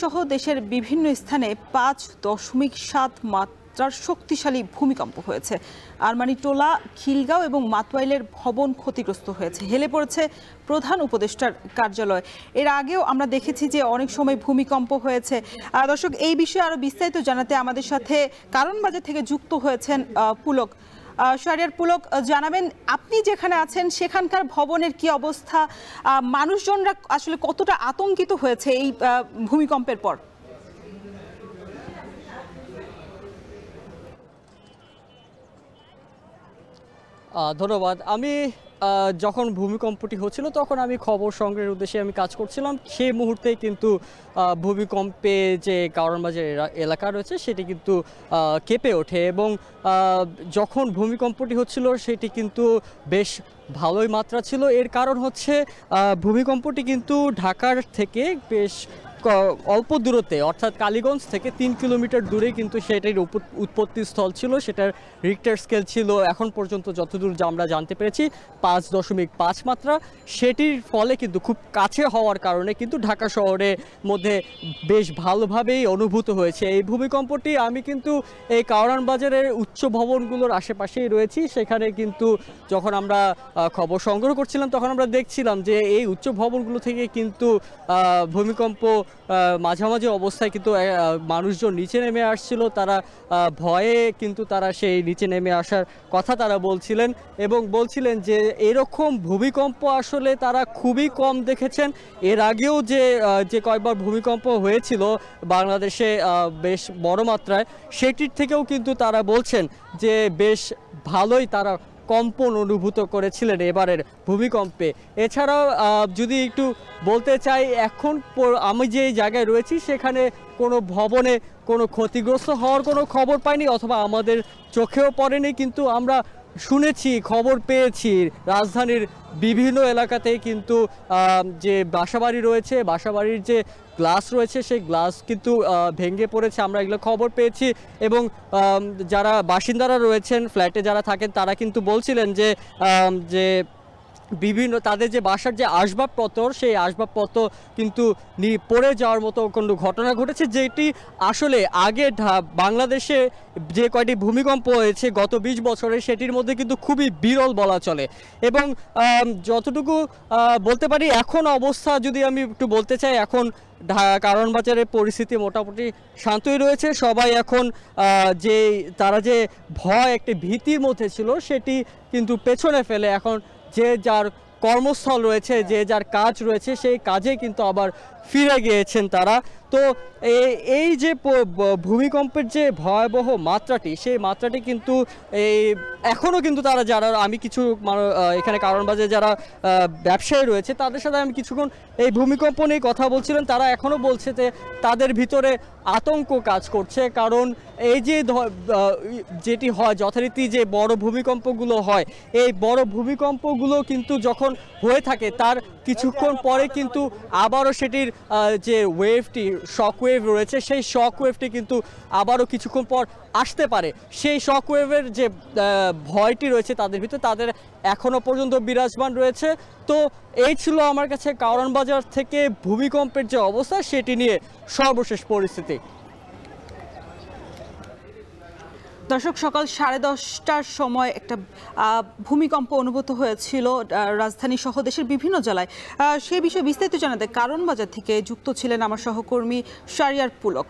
সহ দেশের বিভিন্ন স্থানে 5.7 মাত্রার শক্তিশালী ভূমিকম্প হয়েছে। আরমানিটোলা, খিলগাঁও এবং মাতওয়াইলের ভবন ক্ষতিগ্রস্ত হয়েছে। হেলে পড়েছে প্রধান উপদেষ্টার কার্যালয়। এর আগেও আমরা দেখেছি যে অনেক সময় ভূমিকম্প হয়েছে। দর্শক, এই বিষয়ে আরো বিস্তারিত জানাতে আমাদের সাথে কারণ বাজার থেকে যুক্ত হয়েছেন পুলক। শাহরিয়ার পুলক, জানাবেন আপনি যেখানে আছেন সেখানকার ভবনের কি অবস্থা, মানুষজনরা আসলে কতটা আতঙ্কিত হয়েছে এই ভূমিকম্পের পর? ধন্যবাদ। আমি যখন ভূমিকম্পটি হচ্ছিল তখন আমি খবর সংগ্রহের উদ্দেশ্যে আমি কাজ করছিলাম। সেই মুহূর্তেই কিন্তু ভূমিকম্পে যে কারওয়ান এলাকা রয়েছে সেটি কিন্তু কেঁপে ওঠে এবং যখন ভূমিকম্পটি হচ্ছিল সেটি কিন্তু বেশ ভালোই মাত্রা ছিল। এর কারণ হচ্ছে ভূমিকম্পটি কিন্তু ঢাকার থেকে বেশ অল্প দূরত্বে, অর্থাৎ কালীগঞ্জ থেকে 3 কিলোমিটার দূরে কিন্তু সেটার উৎপত্তি স্থল ছিল। সেটার রিক্টার স্কেল ছিল এখন পর্যন্ত যতদূর আমরা জানতে পেরেছি 5.5 মাত্রা। সেটির ফলে কিন্তু খুব কাছে হওয়ার কারণে কিন্তু ঢাকা শহরের মধ্যে বেশ ভালোভাবেই অনুভূত হয়েছে এই ভূমিকম্পটি। আমি কিন্তু এই কারওয়ান বাজারের উচ্চ ভবনগুলোর আশেপাশেই রয়েছি। সেখানে কিন্তু যখন আমরা খবর সংগ্রহ করছিলাম তখন আমরা দেখছিলাম যে এই উচ্চ ভবনগুলো থেকে কিন্তু ভূমিকম্প মাঝামাঝি অবস্থায় কিন্তু মানুষজন নিচে নেমে আসছিল। তারা ভয়ে কিন্তু তারা সেই নিচে নেমে আসার কথা তারা বলছিলেন এবং বলছিলেন যে এরকম ভূমিকম্প আসলে তারা খুবই কম দেখেছেন। এর আগেও যে কয়েকবার ভূমিকম্প হয়েছিল বাংলাদেশে বেশ বড় মাত্রায়, সেটির থেকেও কিন্তু তারা বলছেন যে বেশ ভালোই তারা কম্পন অনুভূত করেছিলেন এবারের ভূমিকম্পে। এছাড়াও যদি একটু বলতে চাই, এখন আমি যে জায়গায় রয়েছি সেখানে কোনো ভবনে কোনো ক্ষতিগ্রস্ত হওয়ার কোনো খবর পাইনি অথবা আমাদের চোখেও পড়েনি, কিন্তু আমরা শুনেছি, খবর পেয়েছি রাজধানীর বিভিন্ন এলাকাতেই কিন্তু যে বাসাবাড়ি রয়েছে, বাসাবাড়ির যে গ্লাস রয়েছে সেই গ্লাস কিন্তু ভেঙে পড়েছে। আমরা এগুলো খবর পেয়েছি এবং যারা বাসিন্দারা রয়েছেন, ফ্ল্যাটে যারা থাকেন, তারা কিন্তু বলছিলেন যে বিভিন্ন তাদের যে বাসার যে আসবাবপত্র, সেই আসবাবপত্র কিন্তু পড়ে যাওয়ার মতো কোনো ঘটনা ঘটেছে, যেটি আসলে আগে বাংলাদেশে যে কয়টি ভূমিকম্প হয়েছে গত 20 বছরে সেটির মধ্যে কিন্তু খুবই বিরল বলা চলে। এবং যতটুকু বলতে পারি এখন অবস্থা যদি আমি একটু বলতে চাই, এখন কারওয়ান বাজারের পরিস্থিতি মোটামুটি শান্তই রয়েছে। সবাই এখন তারা যে ভয়, একটি ভীতির মধ্যে ছিল সেটি কিন্তু পেছনে ফেলে এখন যে যার কর্মস্থল রয়েছে, যে যার কাজ রয়েছে, সেই কাজে কিন্তু আবার ফিরে গিয়েছেন তারা। তো এই যে ভূমিকম্পের যে ভয়াবহ মাত্রাটি, সেই মাত্রাটি কিন্তু এখনও কিন্তু তারা যারা আমি কিছু এখানে কারওয়ান বাজারে যারা ব্যবসায়ী রয়েছে তাদের সাথে আমি কিছুক্ষণ এই ভূমিকম্প নিয়ে কথা বলছিলাম। তারা এখনও বলছে যে তাদের ভিতরে আতঙ্ক কাজ করছে, কারণ এই যে যেটি হয় যথারীতি যে বড় ভূমিকম্পগুলো হয়, এই বড় ভূমিকম্পগুলো কিন্তু যখন হয়ে থাকে তার কিছুক্ষণ পরে কিন্তু আবারও সেটির যে ওয়েভটি, শক ওয়েভ রয়েছে, সেই শক ওয়েভটি কিন্তু আবারও কিছুক্ষণ পর আসতে পারে। সেই শক ওয়েভের যে ভয়টি রয়েছে তাদের ভিতরে, তাদের এখনও পর্যন্ত বিরাজমান রয়েছে। তো এই ছিল আমার কাছে কারওয়ান বাজার থেকে ভূমিকম্পের যে অবস্থা সেটি নিয়ে সর্বশেষ পরিস্থিতি। দর্শক, সকাল 10:30টার সময় একটা ভূমিকম্প অনুভূত হয়েছিল রাজধানী সহ দেশের বিভিন্ন জেলায়। সেই বিষয়ে বিস্তারিত জানাতে কারওয়ান বাজার থেকে যুক্ত ছিলেন আমার সহকর্মী শাহরিয়ার পুলক।